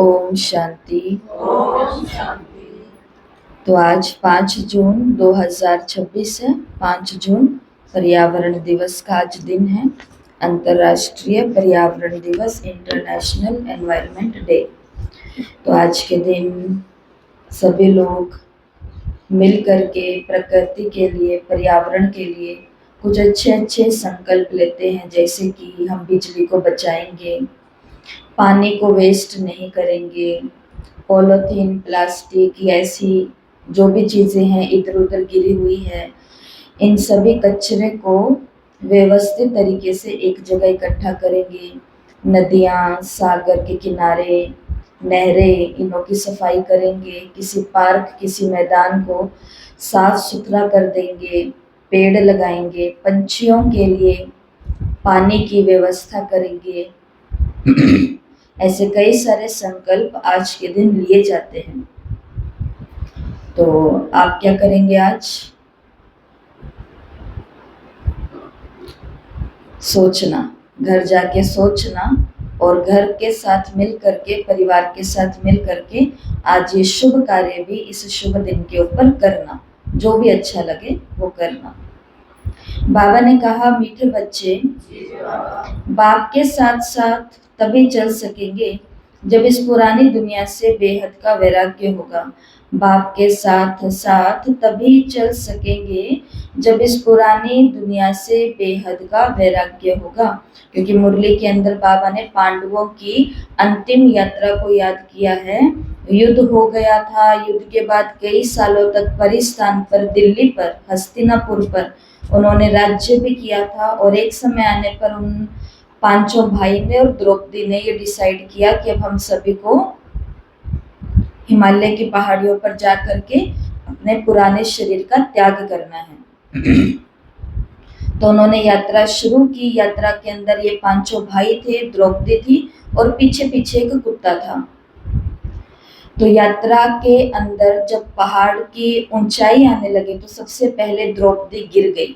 ओम शांति। ओम शांति। तो आज 5 जून 2026 है। 5 जून पर्यावरण दिवस का आज दिन है, अंतर्राष्ट्रीय पर्यावरण दिवस, इंटरनेशनल एनवायरनमेंट डे। तो आज के दिन सभी लोग मिल करके प्रकृति के लिए, पर्यावरण के लिए कुछ अच्छे अच्छे संकल्प लेते हैं, जैसे कि हम बिजली को बचाएंगे, पानी को वेस्ट नहीं करेंगे, पॉलीथीन, प्लास्टिक, ऐसी जो भी चीज़ें हैं इधर उधर गिरी हुई है, इन सभी कचरे को व्यवस्थित तरीके से एक जगह इकट्ठा करेंगे। नदियाँ, सागर के किनारे, नहरें, इनों की सफाई करेंगे। किसी पार्क, किसी मैदान को साफ सुथरा कर देंगे, पेड़ लगाएंगे, पंछियों के लिए पानी की व्यवस्था करेंगे। ऐसे कई सारे संकल्प आज के दिन लिए जाते हैं। तो आप क्या करेंगे आज? सोचना, घर जाके सोचना, और घर के साथ मिल करके, परिवार के साथ मिल करके आज ये शुभ कार्य भी इस शुभ दिन के ऊपर करना, जो भी अच्छा लगे वो करना। बाबा ने कहा, मीठे बच्चे, बाप के साथ साथ तभी चल सकेंगे जब इस पुरानी दुनिया से बेहद का वैराग्य होगा। बाप के साथ साथ तभी चल सकेंगे जब इस पुरानी दुनिया से बेहद का वैराग्य होगा। क्योंकि मुरली के अंदर बाबा ने पांडवों की अंतिम यात्रा को याद किया है। युद्ध हो गया था, युद्ध के बाद कई सालों तक परिस्थान पर, दिल्ली पर, हस्तिनापुर पर उन्होंने राज्य भी किया था, और एक समय आने पर उन पांचों भाई ने और द्रौपदी ने ये डिसाइड किया कि अब हम सभी को हिमालय की पहाड़ियों पर जा करके अपने पुराने शरीर का त्याग करना है। तो उन्होंने यात्रा शुरू की। यात्रा के अंदर ये पांचों भाई थे, द्रौपदी थी, और पीछे पीछे एक कुत्ता था। तो यात्रा के अंदर जब पहाड़ की ऊंचाई आने लगी तो सबसे पहले द्रौपदी गिर गई,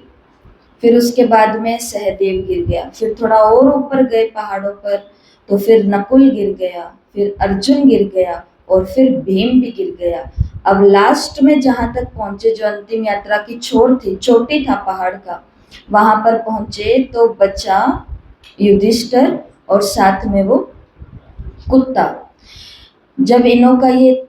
फिर उसके बाद में सहदेव गिर गया, फिर थोड़ा और ऊपर गए पहाड़ों पर तो फिर नकुल गिर गया, फिर अर्जुन गिर गया, और फिर भीम भी गिर गया। अब लास्ट में जहां तक पहुंचे, जो अंतिम यात्रा की छोर थी, चोटी था पहाड़ का, वहां पर पहुंचे तो बचा युधिष्ठिर और साथ में वो कुत्ता। जब इनों का ये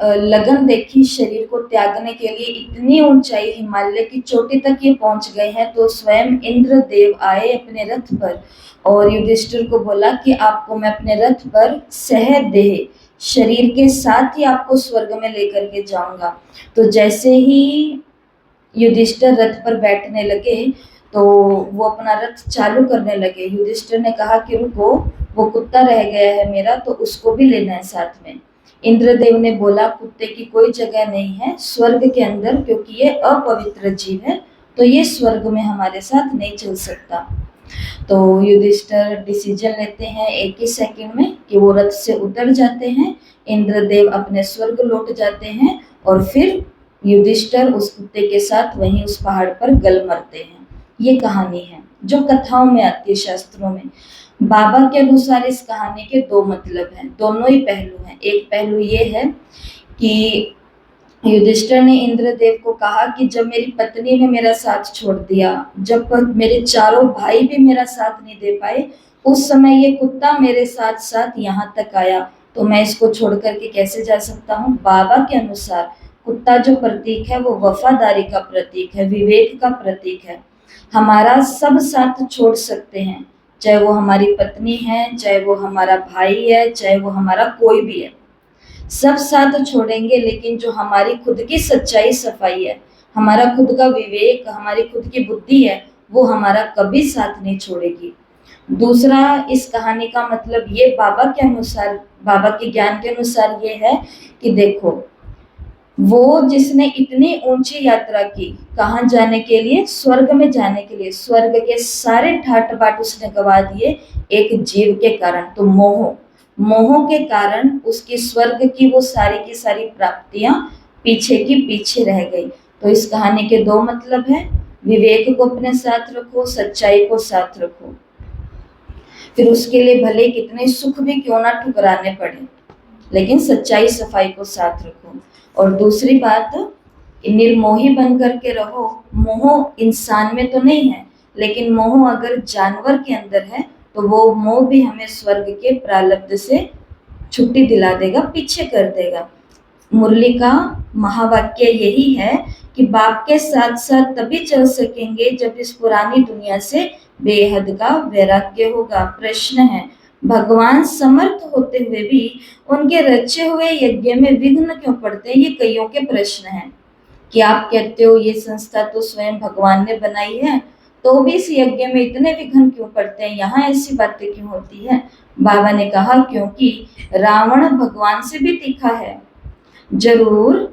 लगन देखी शरीर को त्यागने के लिए, इतनी ऊंचाई हिमालय की चोटी तक ये पहुंच गए हैं, तो स्वयं इंद्रदेव आए अपने रथ पर और युधिष्ठिर को बोला कि आपको मैं अपने रथ पर सहदेह शरीर के साथ ही आपको स्वर्ग में लेकर के जाऊंगा। तो जैसे ही युधिष्ठिर रथ पर बैठने लगे तो वो अपना रथ चालू करने लगे। युधिष्ठिर ने कहा कि रुको, वो कुत्ता रह गया है मेरा, तो उसको भी लेना है साथ में। इंद्रदेव ने बोला, कुत्ते की कोई जगह नहीं है स्वर्ग के अंदर, क्योंकि ये अपवित्र जीव है, तो ये स्वर्ग में हमारे साथ नहीं चल सकता। तो युधिष्ठिर डिसीजन लेते हैं एक ही सेकंड में कि वो रथ से उतर जाते हैं, इंद्रदेव अपने स्वर्ग लौट जाते हैं, और फिर युधिष्ठिर उस कुत्ते के साथ वहीं उस पहाड़ पर गल मरते हैं। ये कहानी है जो कथाओं में आती है, शास्त्रों में। बाबा के अनुसार इस कहानी के दो मतलब हैं, दोनों ही पहलू हैं। एक पहलू ये है कि युधिष्ठिर ने इंद्रदेव को कहा कि जब मेरी पत्नी ने मेरा साथ छोड़ दिया, जब मेरे चारों भाई भी मेरा साथ नहीं दे पाए, उस समय ये कुत्ता मेरे साथ साथ यहाँ तक आया, तो मैं इसको छोड़ करके कैसे जा सकता हूँ। बाबा के अनुसार कुत्ता जो प्रतीक है वो वफादारी का प्रतीक है, विवेक का प्रतीक है। हमारा सब साथ छोड़ सकते हैं, चाहे वो हमारी पत्नी है, चाहे वो हमारा भाई है, चाहे वो हमारा कोई भी है, सब साथ छोड़ेंगे, लेकिन जो हमारी खुद की सच्चाई, सफाई है, हमारा खुद का विवेक, हमारी खुद की बुद्धि है, वो हमारा कभी साथ नहीं छोड़ेगी। दूसरा, इस कहानी का मतलब ये बाबा के अनुसार, बाबा के ज्ञान के अनुसार ये है कि देखो, वो जिसने इतनी ऊंची यात्रा की, कहाँ जाने के लिए, स्वर्ग में जाने के लिए, स्वर्ग के सारे ठाट बाट उसने गवा दिए एक जीव के कारण। तो मोह के कारण उसकी स्वर्ग की वो सारी की सारी प्राप्तियां पीछे की पीछे रह गई। तो इस कहानी के दो मतलब है, विवेक को अपने साथ रखो, सच्चाई को साथ रखो, फिर उसके लिए भले कितने सुख भी क्यों ना ठुकराने पड़े, लेकिन सच्चाई सफाई को साथ रखो। और दूसरी बात, निर्मोही बन करके रहो। मोह इंसान में तो नहीं है, लेकिन मोह अगर जानवर के अंदर है तो वो मोह भी हमें स्वर्ग के प्रारब्ध से छुट्टी दिला देगा, पीछे कर देगा। मुरली का महावाक्य यही है कि बाप के साथ साथ तभी चल सकेंगे जब इस पुरानी दुनिया से बेहद का वैराग्य होगा। प्रश्न है, भगवान समर्थ होते हुए भी उनके रचे हुए यज्ञ में विघ्न क्यों पड़ते हैं? ये कईयों के प्रश्न हैं कि आप कहते हो ये संस्था तो स्वयं भगवान ने बनाई है, तो भी इस यज्ञ में इतने विघ्न क्यों पड़ते हैं, यहाँ ऐसी बातें क्यों होती है? बाबा ने कहा क्योंकि रावण भगवान से भी तीखा है। जरूर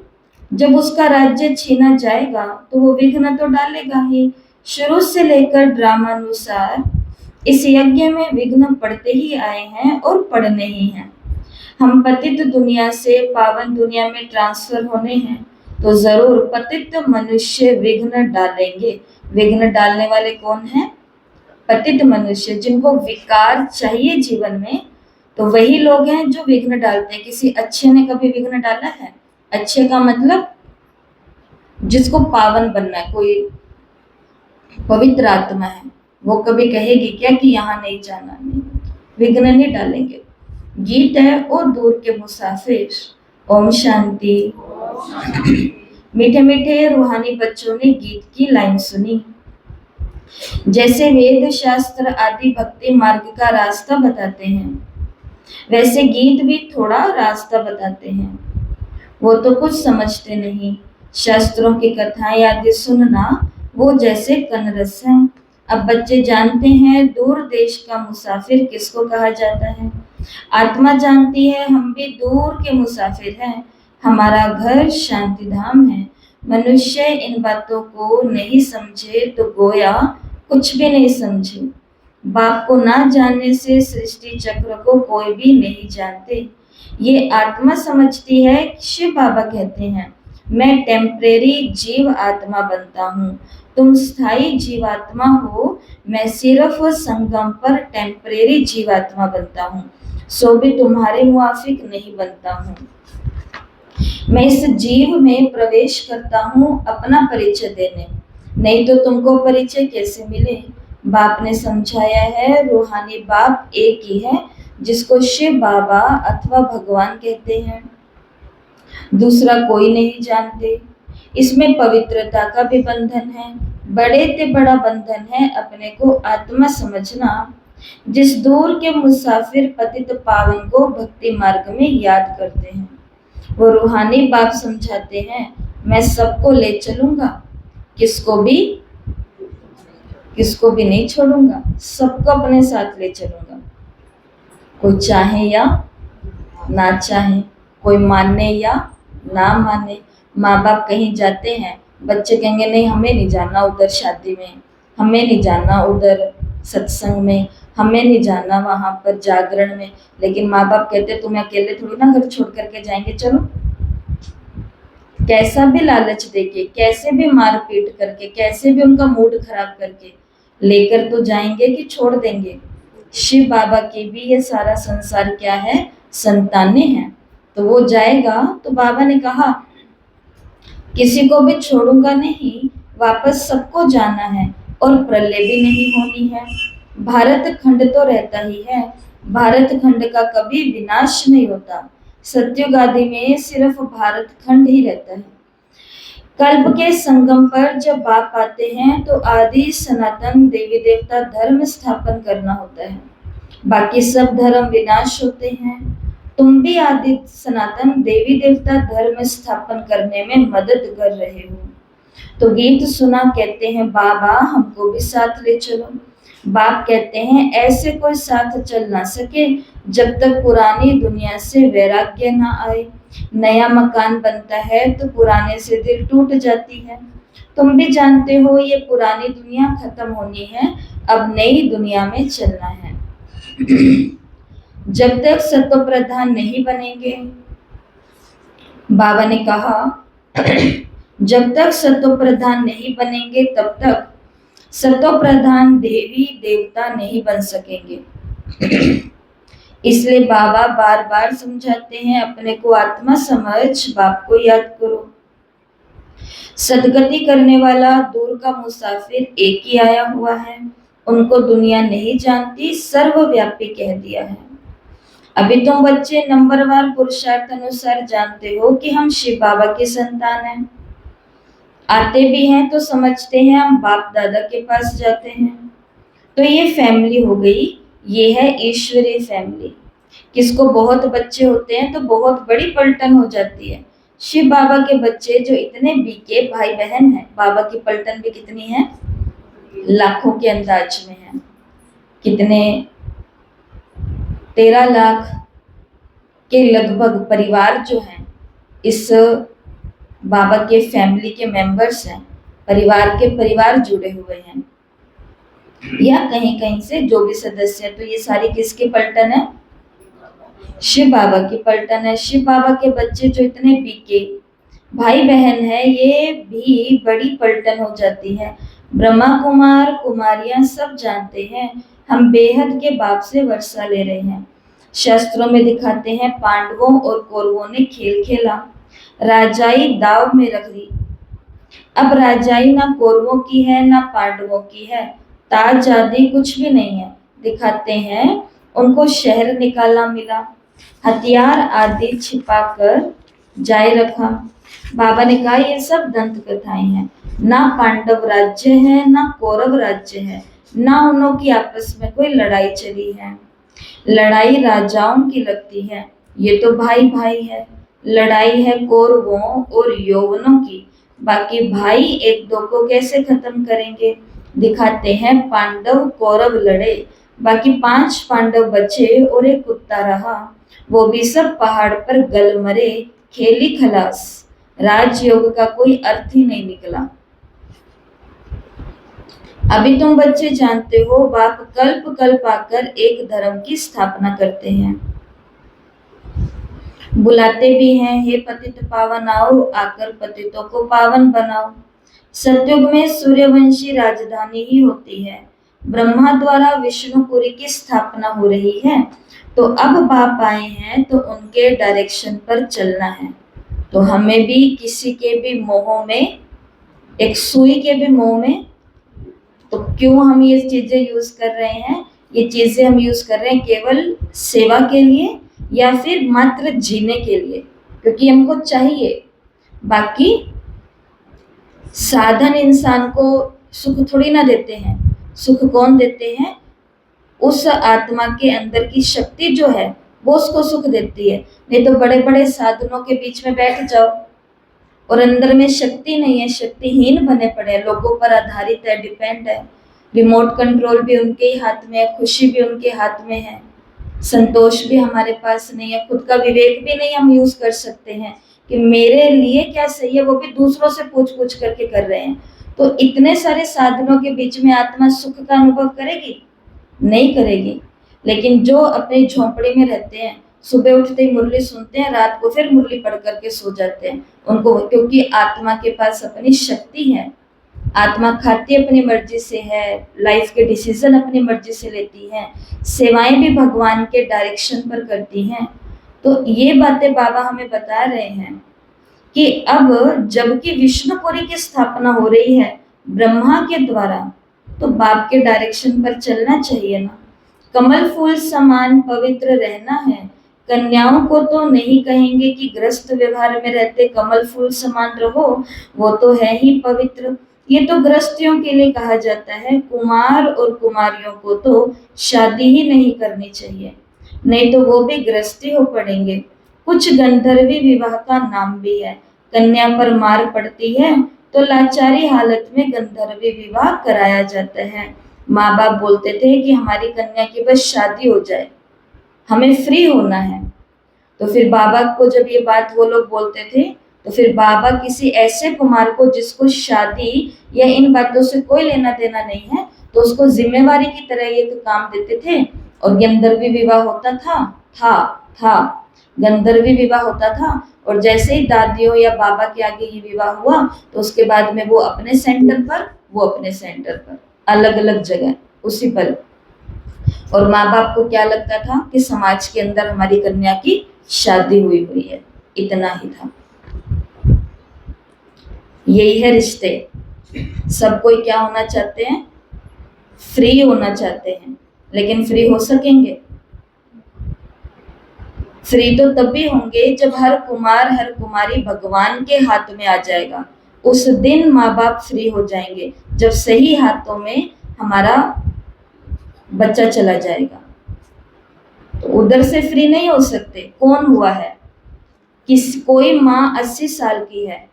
जब उसका राज्य छीना जाएगा तो वो विघ्न तो डालेगा ही। शुरू से लेकर ड्रामानुसार इस यज्ञ में विघ्न पड़ते ही आए हैं और पड़ने ही हैं। हम पतित दुनिया से पावन दुनिया में ट्रांसफर होने हैं तो जरूर पतित मनुष्य विघ्न डालेंगे। विघ्न डालने वाले कौन हैं? पतित मनुष्य, जिनको विकार चाहिए जीवन में, तो वही लोग हैं जो विघ्न डालते हैं। किसी अच्छे ने कभी विघ्न डाला है? अच्छे का मतलब जिसको पावन बनना है, कोई पवित्र आत्मा है, वो कभी कहेगी क्या कि यहाँ नहीं जाना? नहीं, विघ्न नहीं डालेंगे। गीत है और दूर के मुसाफिर। ओम शांति। मीठे मीठे रूहानी बच्चों ने गीत की लाइन सुनी। जैसे वेद शास्त्र आदि भक्ति मार्ग का रास्ता बताते हैं, वैसे गीत भी थोड़ा रास्ता बताते हैं। वो तो कुछ समझते नहीं। शास्त्रों की कथाएं आदि सुनना वो जैसे कनरस है। अब बच्चे जानते हैं दूर देश का मुसाफिर किसको कहा जाता है। आत्मा जानती है हम भी दूर के मुसाफिर हैं, हमारा घर शांति धाम है। मनुष्य इन बातों को नहीं समझे तो गोया कुछ भी नहीं समझे। बाप को ना जानने से सृष्टि चक्र को कोई भी नहीं जानते। ये आत्मा समझती है। शिव बाबा कहते हैं, मैं टेम्परेरी जीव आत्मा बनता हूँ, तुम स्थायी जीवात्मा हो। मैं सिर्फ संगम पर टेम्परेरी जीवात्मा बनता हूँ, सो भी तुम्हारे मुआफिक नहीं बनता हूँ। मैं इस जीव में प्रवेश करता हूँ अपना परिचय देने, नहीं तो तुमको परिचय कैसे मिले? बाप ने समझाया है रूहानी बाप एक ही है, जिसको शिव बाबा अथवा भगवान कहते हैं, दूसरा कोई नहीं जानते। इसमें पवित्रता का भी बंधन है, बड़े से बड़ा बंधन है अपने को आत्मा समझना। जिस दूर के मुसाफिर पतित पावन को भक्ति मार्ग में याद करते हैं, वो रूहानी बाप समझाते हैं, मैं सबको ले चलूंगा, किसको भी नहीं छोड़ूंगा, सबको अपने साथ ले चलूंगा। कोई चाहे या ना चाहे, कोई माने या ना माने। माँ बाप कहीं जाते हैं, बच्चे कहेंगे नहीं हमें नहीं जाना उधर शादी में, हमें नहीं जाना उधर सत्संग में, हमें नहीं जाना वहां पर जागरण में। लेकिन माँ बाप कहते तुम्हें अकेले थोड़ी ना घर छोड़ करके जाएंगे, चलो। कैसा भी लालच देके, कैसे भी मार पीट करके, कैसे भी उनका मूड खराब करके लेकर तो जाएंगे कि छोड़ देंगे। शिव बाबा की भी ये सारा संसार क्या है? संतानें हैं, तो वो जाएगा। तो बाबा ने कहा किसी को भी छोड़ूंगा नहीं, वापस सबको जाना है और प्रलय भी नहीं होनी है। भारत खंड तो रहता ही है, भारत खंड का कभी विनाश नहीं होता। सत्युग आदि में सिर्फ भारत खंड ही रहता है। कल्प के संगम पर जब बाप आते हैं तो आदि सनातन देवी देवता धर्म स्थापन करना होता है, बाकी सब धर्म विनाश होते हैं। तुम भी आदि सनातन देवी देवता धर्म स्थापन करने में मदद कर रहे हो। तो गीत सुना, कहते हैं बाबा हमको भी साथ ले चलो। बाप कहते हैं ऐसे कोई साथ चल ना सके जब तक पुरानी दुनिया से वैराग्य ना आए। नया मकान बनता है तो पुराने से दिल टूट जाती है। तुम भी जानते हो ये पुरानी दुनिया खत्म होनी है, अब नई दुनिया में चलना है। जब तक सत्व प्रधान नहीं बनेंगे, बाबा ने कहा जब तक सत्व प्रधान नहीं बनेंगे तब तक सत्व प्रधान देवी देवता नहीं बन सकेंगे। इसलिए बाबा बार बार समझाते हैं, अपने को आत्मा समझ, बाप को याद करो। सदगति करने वाला दूर का मुसाफिर एक ही आया हुआ है, उनको दुनिया नहीं जानती, सर्वव्यापी कह दिया है। अभी तुम बच्चे नंबरवार पुरुषार्थ अनुसार जानते हो कि हम शिव बाबा के संतान हैं। आते भी हैं तो समझते हैं हम बाप दादा के पास जाते हैं। तो ये फैमिली हो गई, ये है ईश्वरीय फैमिली। किसको बहुत बच्चे होते हैं तो बहुत बड़ी पलटन हो जाती है। शिव बाबा के बच्चे जो इतने बीके भाई बहन हैं, बाबा की पलटन भी कितनी है, लाखों के अंदाज में है। कितने 13 लाख के लगभग परिवार जो हैं इस बाबा के फैमिली के मेंबर्स हैं, परिवार के परिवार जुड़े हुए हैं, या कहीं कहीं से जो भी सदस्य है। तो ये सारी किसकी पलटन है, शिव बाबा की पलटन है। शिव बाबा के बच्चे जो इतने बीके भाई बहन है, ये भी बड़ी पलटन हो जाती है। ब्रह्मा कुमार कुमारियां सब जानते हैं हम बेहद के बाप से वर्षा ले रहे हैं। शास्त्रों में दिखाते हैं पांडवों और कौरवों ने खेल खेला, राजाई दाव में रख दी। अब राजाई ना कौरवों की है ना पांडवों की है, ताज आदि कुछ भी नहीं है। दिखाते हैं उनको शहर निकाला मिला, हथियार आदि छिपाकर जाए रखा। बाबा ने कहा ये सब दंत कथाएं हैं, ना पांडव राज्य है ना कौरव राज्य है, ना उन्हों की आपस में कोई लड़ाई चली है। लड़ाई राजाओं की लगती है, ये तो भाई भाई है। लड़ाई है कौरवों और यौवनों की, बाकी भाई एक दो को कैसे खत्म करेंगे। दिखाते हैं पांडव कौरव लड़े, बाकी 5 पांडव बचे और एक कुत्ता रहा, वो भी सब पहाड़ पर गल मरे, खेली खलास। राजयोग का कोई अर्थ ही नहीं निकला। अभी तुम बच्चे जानते हो बाप कल्प कल्प आकर एक धर्म की स्थापना करते हैं, बुलाते भी हैं, हे पतित पावन आओ, आकर पतितों को पावन बनाओ। सतयुग में सूर्यवंशी राजधानी ही होती है, ब्रह्मा द्वारा विष्णुपुरी की स्थापना हो रही है। तो अब बाप आए हैं तो उनके डायरेक्शन पर चलना है। तो हमें भी किसी के भी मोह में, एक सुई के भी मोह में, तो क्यों हम ये चीजें यूज कर रहे हैं, ये चीजें हम यूज कर रहे हैं केवल सेवा के लिए या फिर मात्र जीने के लिए, क्योंकि हमको चाहिए। बाकी साधन इंसान को सुख थोड़ी ना देते हैं, सुख कौन देते हैं, उस आत्मा के अंदर की शक्ति जो है वो उसको सुख देती है। नहीं तो बड़े बड़े साधनों के बीच में बैठ जाओ और अंदर में शक्ति नहीं है, शक्तिहीन बने पड़े हैं, लोगों पर आधारित है, डिपेंड है। रिमोट कंट्रोल भी उनके ही हाथ में है, खुशी भी उनके हाथ में है, संतोष भी हमारे पास नहीं है, खुद का विवेक भी नहीं हम यूज कर सकते हैं कि मेरे लिए क्या सही है, वो भी दूसरों से पूछ पूछ करके कर रहे हैं। तो इतने सारे साधनों के बीच में आत्मा सुख का अनुभव करेगी? नहीं करेगी। लेकिन जो अपनी झोंपड़ी में रहते हैं, सुबह उठते ही मुरली सुनते हैं, रात को फिर मुरली पढ़ करके सो जाते हैं, उनको, क्योंकि आत्मा के पास अपनी शक्ति है, आत्मा खाती अपनी मर्जी से है, लाइफ के डिसीजन अपनी मर्जी से लेती है, सेवाएं भी भगवान के डायरेक्शन पर करती हैं। तो ये बातें बाबा हमें बता रहे हैं कि अब जबकि विष्णुपुरी की स्थापना हो रही है ब्रह्मा के द्वारा, तो बाप के डायरेक्शन पर चलना चाहिए ना। कमल फूल समान पवित्र रहना है। कन्याओं को तो नहीं कहेंगे कि ग्रस्त व्यवहार में रहते कमल फूल समान रहो, वो तो है ही पवित्र। ये तो गृहस्थियों के लिए कहा जाता है। कुमार और कुमारियों को तो शादी ही नहीं करनी चाहिए, नहीं तो वो भी गृहस्थी हो पड़ेंगे। कुछ गंधर्वी विवाह का नाम भी है, कन्या पर मार पड़ती है तो लाचारी हालत में गंधर्वी विवाह कराया जाता है। माँ बाप बोलते थे कि हमारी कन्या की बस शादी हो जाए, हमें फ्री होना है। तो फिर बाबा को जब ये बात वो लोग बोलते थे, तो फिर बाबा किसी ऐसे कुमार को जिसको शादी या इन बातों से कोई लेना देना नहीं है, तो उसको जिम्मेवारी की तरह ये तो काम देते थे। और गंधर्वी विवाह होता था गंधर्वी विवाह होता था। और जैसे ही दादियों या बाबा के आगे ये विवाह हुआ, तो उसके बाद में वो अपने सेंटर पर, वो अपने सेंटर पर, अलग अलग जगह उसी पल। और माँ बाप को क्या लगता था कि समाज के अंदर हमारी कन्या की शादी हुई है, इतना ही था। यही है रिश्ते। सब कोई क्या होना चाहते हैं? फ्री होना चाहते हैं, लेकिन फ्री हो सकेंगे? फ्री तो तब भी होंगे जब हर कुमार हर कुमारी भगवान के हाथ में आ जाएगा। उस दिन माँ बाप फ्री हो जाएंगे, जब सही हाथों में हमारा बच्चा चला जाएगा। तो उधर से फ्री नहीं हो सकते। कौन हुआ है? कोई माँ 80 साल की है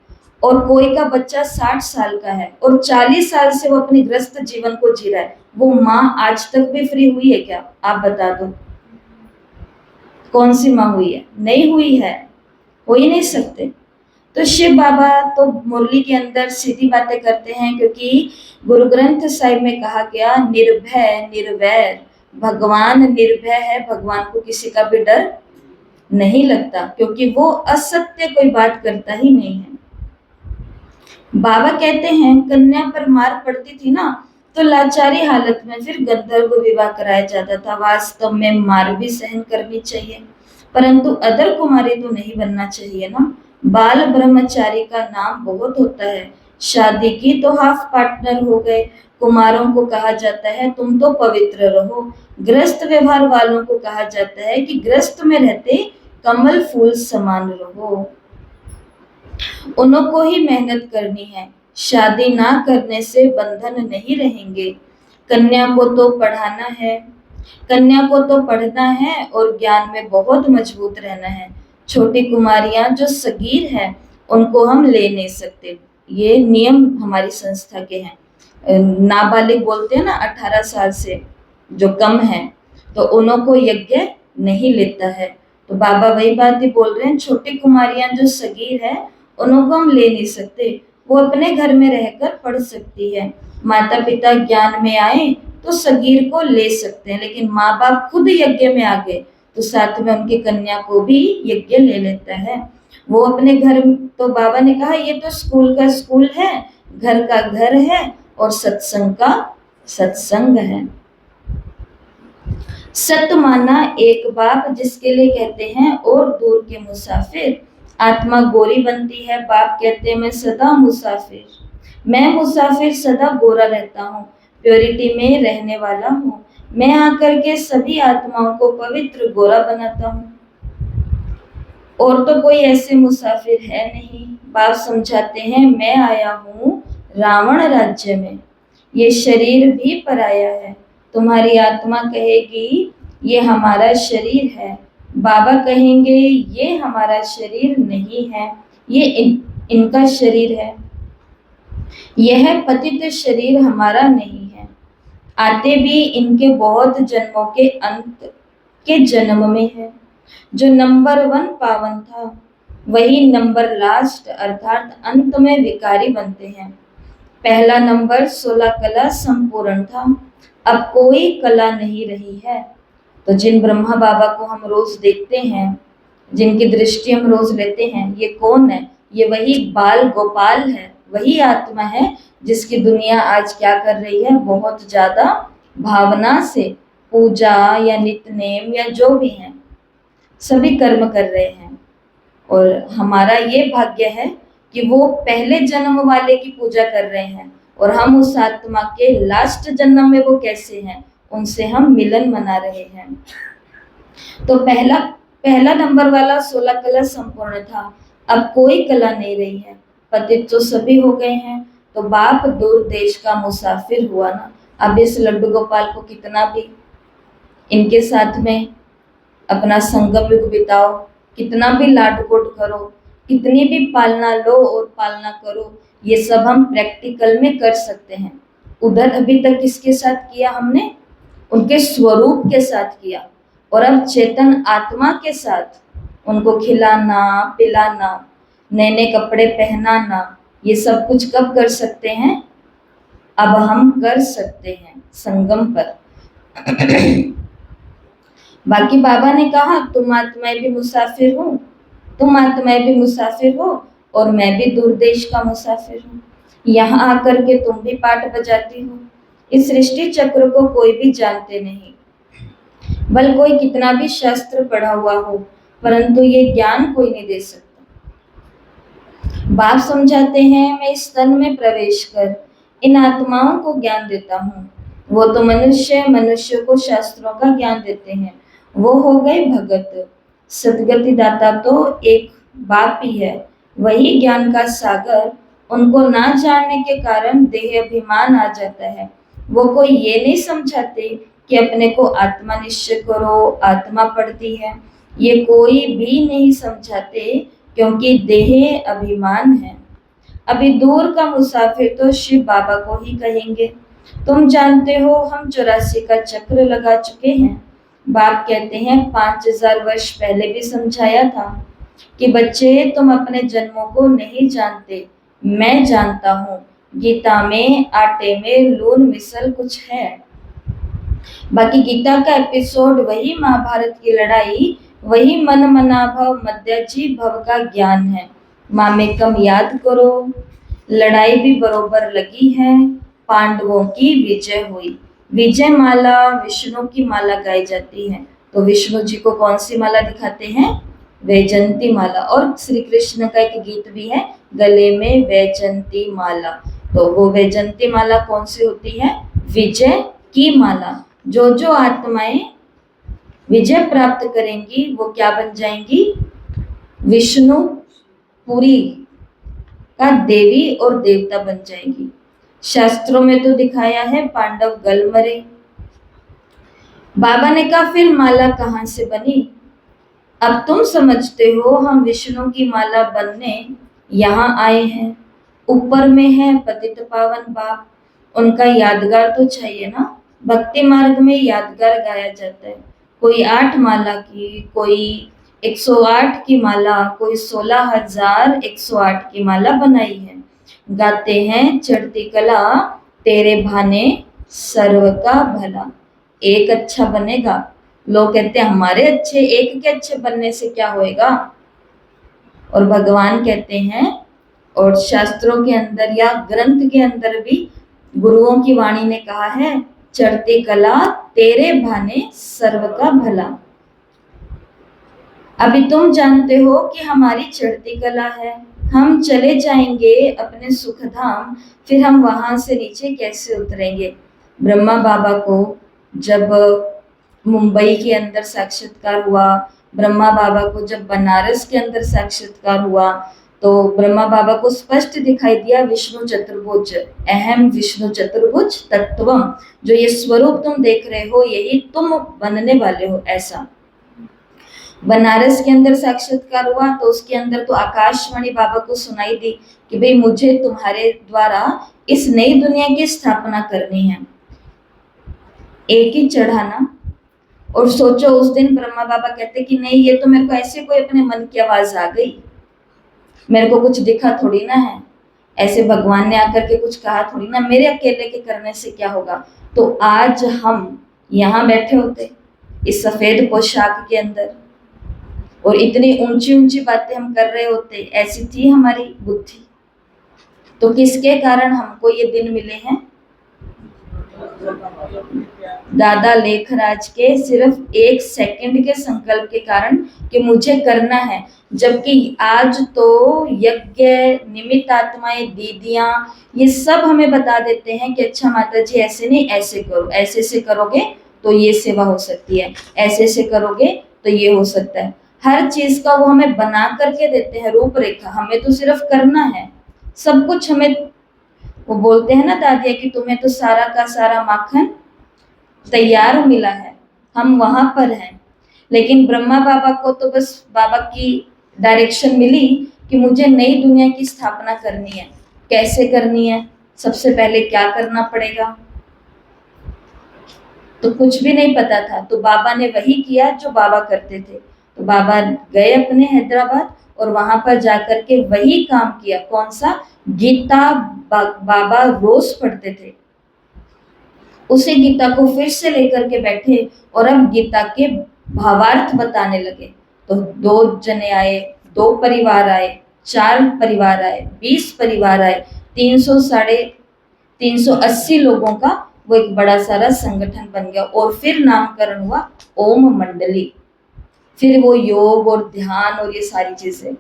और कोई का बच्चा 60 साल का है और 40 साल से वो अपनी ग्रस्त जीवन को जी रहा है, वो माँ आज तक भी फ्री हुई है क्या? आप बता दो, कौन सी माँ हुई है? नहीं हुई है, हो ही नहीं सकते। तो शिव बाबा तो मुरली के अंदर सीधी बातें करते हैं, क्योंकि गुरु ग्रंथ साहिब में कहा गया, निर्भय निर्वैर। भगवान निर्भय है, भगवान को किसी का भी डर नहीं लगता, क्योंकि वो असत्य कोई बात करता ही नहीं है। बाबा कहते हैं कन्या पर मार पड़ती थी ना, तो लाचारी हालत में फिर गंधर्व विवाह कराया जाता था। वास्तव में मार भी सहन करनी चाहिए, परंतु अदर कुमारी तो नहीं बनना चाहिए ना। बाल ब्रह्मचारी का नाम बहुत होता है। शादी की तो हाफ पार्टनर हो गए। कुमारों को कहा जाता है तुम तो पवित्र रहो। ग्रस्त व्यवहार वालों को कहा जाता है कि ग्रस्त में रहते कमल फूल समान रहो। उनको ही मेहनत करनी है। शादी ना करने से बंधन नहीं रहेंगे। कन्या को तो पढ़ाना है, कन्या को तो पढ़ना है और ज्ञान में बहुत मजबूत रहना है। छोटी कुमारियां जो सगीर है उनको हम ले नहीं सकते। ये नियम हमारी संस्था के हैं। नाबालिग बोलते हैं ना, 18 साल से जो कम है, तो उनको यज्ञ नहीं लेता है। तो बाबा वही बात ही बोल रहे हैं, छोटी कुमारियां जो सगीर है उनको हम ले नहीं सकते। वो अपने घर में रहकर पढ़ सकती है। माता पिता ज्ञान में आए तो सगीर को ले सकते हैं, लेकिन माँ बाप खुद यज्ञ में आ गए तो साथ में उनकी कन्या को भी यज्ञ ले लेता है। वो अपने घर, तो बाबा ने कहा ये तो स्कूल का स्कूल है, घर का घर है और सत्संग का सत्संग है। सत माना एक बाप जिसके लिए कहते हैं और दूर के मुसाफिर। आत्मा गोरी बनती है, बाप कहते हैं मैं सदा मुसाफिर। मैं मुसाफिर सदा गोरा रहता हूँ, प्योरिटी में रहने वाला हूँ। मैं आकर के सभी आत्माओं को पवित्र गोरा बनाता हूँ। और तो कोई ऐसे मुसाफिर है नहीं। बाप समझाते हैं मैं आया हूँ रावण राज्य में। ये शरीर भी पराया है। तुम्हारी आत्मा कहेगी ये हमारा शरीर है। बाबा कहेंगे ये हमारा शरीर नहीं है, ये इनका शरीर है। यह पतित शरीर हमारा नहीं है। आते भी इनके बहुत जन्मों के अंत के जन्म में है। जो नंबर 1 पावन था वही नंबर लास्ट अर्थात अंत में विकारी बनते हैं। पहला नंबर 16 कला संपूर्ण था, अब कोई कला नहीं रही है। तो जिन ब्रह्मा बाबा को हम रोज देखते हैं, जिनकी दृष्टि हम रोज लेते हैं, ये कौन है? ये वही बाल गोपाल है, वही आत्मा है जिसकी दुनिया आज क्या कर रही है, बहुत ज्यादा भावना से पूजा या नित्यनेम या जो भी है सभी कर्म कर रहे हैं। और हमारा ये भाग्य है कि वो पहले जन्म वाले की पूजा कर रहे हैं और हम उस आत्मा के लास्ट जन्म में वो कैसे हैं उनसे हम मिलन मना रहे हैं। तो पहला नंबर वाला 16 कला संपूर्ण था, अब कोई कला नहीं रही है। पतित तो सभी हो गए हैं। तो बाप दूर देश का मुसाफिर हुआ ना। अब इस लड्डू गोपाल को कितना भी इनके साथ में अपना संगम युग बिताओ, कितना भी लाड कोट करो, कितनी भी पालना लो और पालना करो, ये सब हम प्रैक्टिकल में कर सकते हैं। उधर अभी तक किसके साथ किया हमने? उनके स्वरूप के साथ किया। और अब चेतन आत्मा के साथ उनको खिलाना पिलाना, नए नए कपड़े पहनाना, ये सब कुछ कब कर सकते हैं? अब हम कर सकते हैं संगम पर। बाकी बाबा ने कहा तुम आत्माएं भी मुसाफिर हो, तुम आत्माएं भी मुसाफिर हो और मैं भी दूर देश का मुसाफिर हूँ। यहाँ आकर के तुम भी पाठ बजाती हो। इस सृष्टि चक्र को कोई भी जानते नहीं। बल कोई कितना भी शास्त्र पढ़ा हुआ हो, परंतु ये ज्ञान कोई नहीं दे सकता। बाप समझाते हैं, मैं इस तन में प्रवेश कर इन आत्माओं को ज्ञान देता हूँ। वो तो मनुष्य को शास्त्रों का ज्ञान देते हैं, वो हो गए भगत। सदगति दाता तो एक बाप ही है, वही ज्ञान का सागर। उनको ना जानने के कारण देह अभिमान आ जाता है। वो कोई ये नहीं समझाते कि अपने को आत्मा निश्चय करो, आत्मा पढ़ती है, ये कोई भी नहीं समझाते, क्योंकि देह अभिमान है। अभी दूर का मुसाफिर तो शिव बाबा को ही कहेंगे। तुम जानते हो हम 84 का चक्र लगा चुके हैं। बाप कहते हैं 5000 वर्ष पहले भी समझाया था कि बच्चे तुम अपने जन्मों को नहीं जानते, मैं जानता हूँ। गीता में आटे में लून मिसल कुछ है। बाकी गीता का एपिसोड वही महाभारत की लड़ाई, वही मन मनाभव मध्याजी भव का ज्ञान है। मामेकम याद करो, लड़ाई भी बरोबर लगी है, पांडवों की विजय हुई। विजय माला विष्णु की माला गाई जाती है, तो विष्णु जी को कौन सी माला दिखाते हैं? वैजंती माला। और श्री कृष्ण का एक गीत भी है, गले में वैजंती माला। तो वो वैजंती माला कौन सी होती है? विजय की माला। जो आत्माएं विजय प्राप्त करेंगी वो क्या बन जाएंगी? विष्णुपुरी का देवी और देवता बन जाएगी। शास्त्रों में तो दिखाया है पांडव गल मरे। बाबा ने कहा फिर माला कहां से बनी? अब तुम समझते हो, हम विष्णु की माला बनने यहाँ आए हैं। ऊपर में है पतित पावन बाप, उनका यादगार तो चाहिए ना। भक्ति मार्ग में यादगार गाया जाता है, कोई 8 माला की, कोई 108 की माला, कोई 16,108 की माला बनाई है। गाते हैं चढ़ती कला तेरे भाने सर्व का भला। एक अच्छा बनेगा, लोग कहते हैं हमारे अच्छे, एक के अच्छे बनने से क्या होएगा? और भगवान कहते हैं, और शास्त्रों के अंदर या ग्रंथ के अंदर भी गुरुओं की वाणी ने कहा है, चढ़ती कला तेरे भाने सर्व का भला। अभी तुम जानते हो कि हमारी चढ़ती कला है, हम चले जाएंगे अपने सुख धाम, फिर हम वहां से नीचे कैसे उतरेंगे? ब्रह्मा बाबा को जब मुंबई के अंदर साक्षात्कार हुआ, ब्रह्मा बाबा को जब बनारस के अंदर साक्षात्कार हुआ, तो ब्रह्मा बाबा को स्पष्ट दिखाई दिया विष्णु चतुर्भुज, अहम विष्णु चतुर्भुज तत्वम, जो ये स्वरूप तुम देख रहे हो यही तुम बनने वाले हो। ऐसा बनारस के अंदर साक्षात्कार हुआ तो उसके अंदर तो आकाशवाणी बाबा को सुनाई दी कि भाई मुझे तुम्हारे द्वारा इस नई दुनिया की स्थापना करनी है, एक ही चढ़ाना। और सोचो उस दिन ब्रह्मा बाबा कहते कि नहीं, ये तो मेरे को ऐसे कोई अपने मन की आवाज आ गई, मेरे को कुछ दिखा थोड़ी ना है, ऐसे भगवान ने आकर के कुछ कहा थोड़ी ना, मेरे अकेले के करने से क्या होगा। तो आज हम यहाँ बैठे होते इस सफेद पोशाक के अंदर और इतनी ऊंची ऊंची बातें हम कर रहे होते, ऐसी थी हमारी बुद्धि। तो किसके कारण हमको ये दिन मिले हैं? दादा लेखराज के सिर्फ 1 सेकंड के संकल्प के कारण कि मुझे करना है। जबकि आज तो यज्ञ निमित्त आत्माएं, दीदियां, ये सब हमें बता देते हैं कि अच्छा माता जी ऐसे नहीं, ऐसे करो, ऐसे से करोगे तो ये सेवा हो सकती है, ऐसे से करोगे तो ये हो सकता है। हर चीज का वो हमें बना करके देते हैं रूपरेखा, हमें तो सिर्फ करना है। सब कुछ हमें, वो बोलते हैं ना दादिया कि तुम्हें तो सारा का सारा माखन तैयार मिला है, हम वहां पर हैं। लेकिन ब्रह्मा बाबा को तो बस बाबा की डायरेक्शन मिली कि मुझे नई दुनिया की स्थापना करनी है। कैसे करनी है? सबसे पहले क्या करना पड़ेगा? तो कुछ भी नहीं पता था, तो बाबा ने वही किया जो बाबा करते थे। तो बाबा गए अपने हैदराबाद और वहां पर जाकर के वही काम किया। कौन सा? गीता बाबा रोज पढ़ते थे, उसी गीता को फिर से लेकर के बैठे और अब गीता के भावार्थ बताने लगे। तो 2 जने आए, 2 परिवार आए, 4 परिवार आए, 20 परिवार आए, 380 लोगों का वो एक बड़ा सारा संगठन बन गया और फिर नामकरण हुआ ओम मंडली। फिर वो योग और ध्यान और ये सारी चीजें।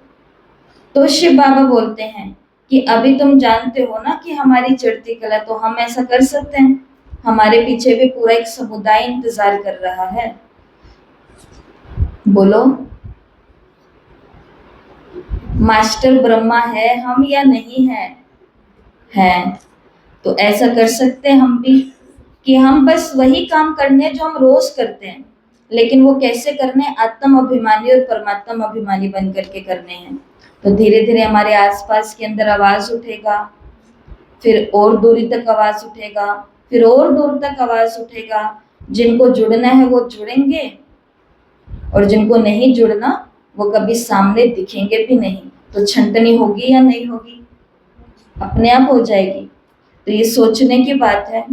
तो शिव बाबा बोलते हैं कि अभी तुम जानते हो ना कि हमारी चढ़ती कला, तो हम ऐसा कर सकते हैं। हमारे पीछे भी पूरा एक समुदाय इंतजार कर रहा है। बोलो, मास्टर ब्रह्मा है हम या नहीं है? है। तो ऐसा कर सकते हैं हम भी कि हम बस वही काम करने जो हम रोज करते हैं, लेकिन वो कैसे करने? आत्म अभिमानी और परमात्मा अभिमानी बन करके करने हैं। तो धीरे धीरे हमारे आसपास के अंदर आवाज उठेगा, फिर और दूरी तक आवाज उठेगा, फिर और दूर तक आवाज उठेगा। जिनको जुड़ना है वो जुड़ेंगे और जिनको नहीं जुड़ना वो कभी सामने दिखेंगे भी नहीं। तो छंटनी होगी या नहीं होगी? अपने आप हो जाएगी। तो ये सोचने की बात है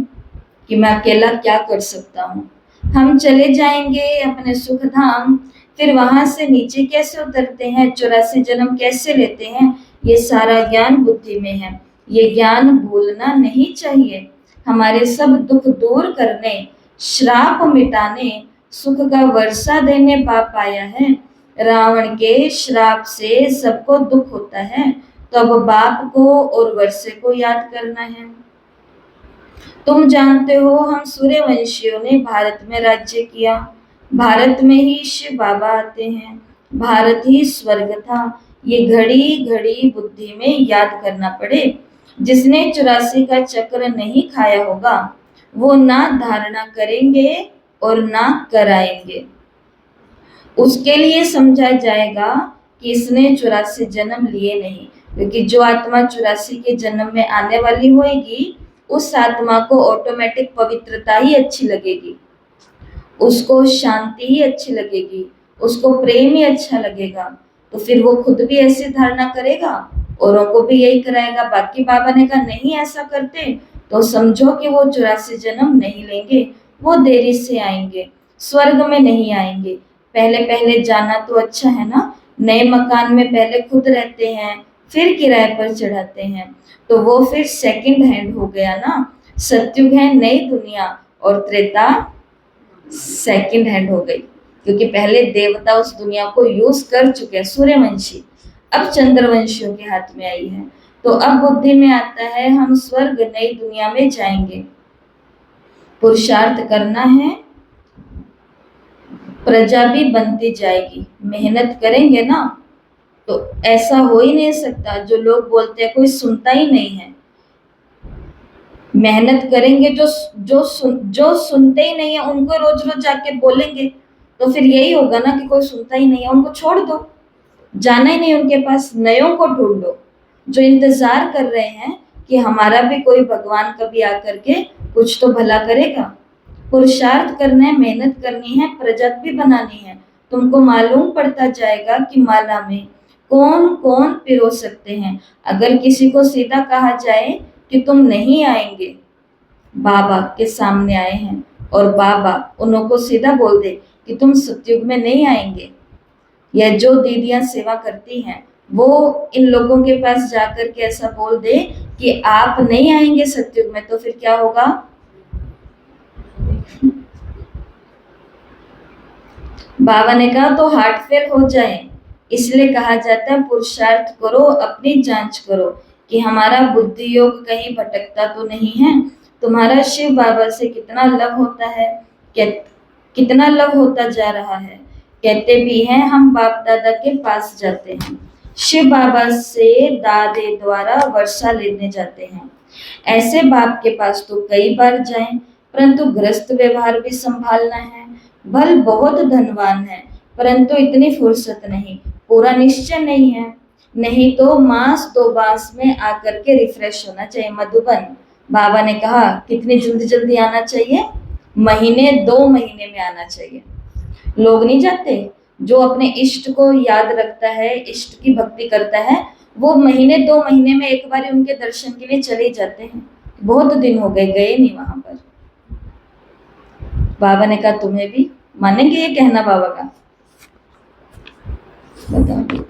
कि मैं अकेला क्या कर सकता हूँ। हम चले जाएंगे अपने सुख धाम, फिर वहां से नीचे कैसे उतरते हैं, 84 जन्म कैसे लेते हैं, ये सारा ज्ञान बुद्धि में है। ये ज्ञान भूलना नहीं चाहिए। हमारे सब दुख दूर करने, श्राप मिटाने, सुख का वर्षा देने बाप आया है। रावण के श्राप से सबको दुख होता है, तो अब बाप को और वर्षे को याद करना है। तुम जानते हो हम सूर्यवंशियों ने भारत में राज्य किया। भारत में ही शिव बाबा आते हैं। भारत ही स्वर्ग था। ये घड़ी घड़ी बुद्धि में याद करना पड़े। जिसने 84 का चक्र नहीं खाया होगा वो ना धारणा करेंगे और ना कराएंगे। उसके लिए समझा जाएगा कि इसने 84 जन्म लिए नहीं, क्योंकि जो आत्मा 84 के जन्म में आने वाली होगी उस आत्मा को ऑटोमेटिक पवित्रता ही अच्छी लगेगी, उसको शांति ही अच्छी लगेगी, उसको प्रेम ही अच्छा लगेगा। तो फिर वो खुद भी ऐसी धारणा करेगा, औरों को भी यही कराएगा। बाकी बाबा ने कहा नहीं ऐसा करते तो समझो कि वो 84 जन्म नहीं लेंगे, वो देरी से आएंगे, स्वर्ग में नहीं आएंगे। पहले पहले जाना तो अच्छा है ना। नए मकान में पहले खुद रहते हैं, फिर किराए पर चढ़ाते हैं, तो वो फिर सेकंड हैंड हो गया ना। सतयुग है नई दुनिया और त्रेता सेकंड हैंड हो गई, क्योंकि पहले देवता उस दुनिया को यूज कर चुके हैं, सूर्यवंशी। अब चंद्रवंशियों के हाथ में आई है। तो अब बुद्धि में आता है हम स्वर्ग नई दुनिया में जाएंगे। पुरुषार्थ करना है, प्रजा भी बनती जाएगी। मेहनत करेंगे ना तो ऐसा हो ही नहीं सकता। जो लोग बोलते हैं कोई सुनता ही नहीं है। मेहनत करेंगे, जो सुनते ही नहीं है उनको रोज रोज जाके बोलेंगे तो फिर यही होगा ना कि कोई सुनता ही नहीं है, उनको छोड़ दो, जाना ही नहीं उनके पास। नयों को ढूंढो जो इंतजार कर रहे हैं कि हमारा भी कोई भगवान कभी आकर के कुछ तो भला करेगा। पुरुषार्थ करना है, मेहनत करनी है, प्रजा भी बनानी है। तुमको मालूम पड़ता जाएगा कि माला में कौन कौन पिरो सकते हैं। अगर किसी को सीधा कहा जाए कि तुम नहीं आएंगे, बाबा के सामने आए हैं और बाबा उन्हों को सीधा बोल दे कि तुम सतयुग में नहीं आएंगे, या जो दीदियां सेवा करती हैं वो इन लोगों के पास जाकर के ऐसा बोल दे कि आप नहीं आएंगे सतयुग में, तो फिर क्या होगा? बाबा ने कहा तो हार्ट फेल हो जाए। इसलिए कहा जाता है पुरुषार्थ करो, अपनी जांच करो कि हमारा बुद्धि योग कहीं भटकता तो नहीं है। तुम्हारा शिव बाबा से कितना लव होता है, कितना लव होता जा रहा है। कहते भी हैं हम बाप दादा के पास जाते हैं, शिव बाबा से दादे द्वारा वर्षा लेने जाते हैं। ऐसे बाप के पास तो कई बार जाएं, परंतु ग्रस्त व्यवहार भी संभालना है। बल बहुत धनवान है परंतु इतनी फुर्सत नहीं, पूरा निश्चय नहीं है। नहीं तो मास 2 मास में आकर के रिफ्रेश होना चाहिए। मधुबन बाबा ने कहा कितनी जल्दी जल्दी आना चाहिए, महीने 2 महीने में आना चाहिए। लोग नहीं जाते। जो अपने इष्ट को याद रखता है, इष्ट की भक्ति करता है, वो महीने 2 महीने में एक बार उनके दर्शन के लिए चले जाते हैं। बहुत दिन हो गए गए नहीं वहां पर। बाबा ने कहा तुम्हें भी मानेंगे ये कहना बाबा का? बताओ।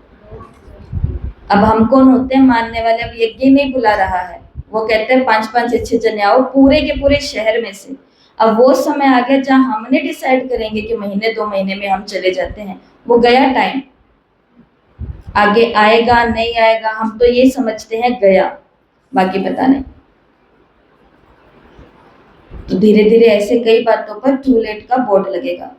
अब हम कौन होते हैं मानने वाले? अब यज्ञ नहीं बुला रहा है, वो कहते हैं 5-5 6-6 जने आओ पूरे के पूरे शहर में से। अब वो समय आ गया जहां हमने डिसाइड करेंगे कि महीने 2 महीने में हम चले जाते हैं। वो गया टाइम, आगे आएगा नहीं आएगा हम तो ये समझते हैं गया, बाकी पता नहीं। तो धीरे धीरे ऐसे कई बातों पर टू लेट का बोर्ड लगेगा।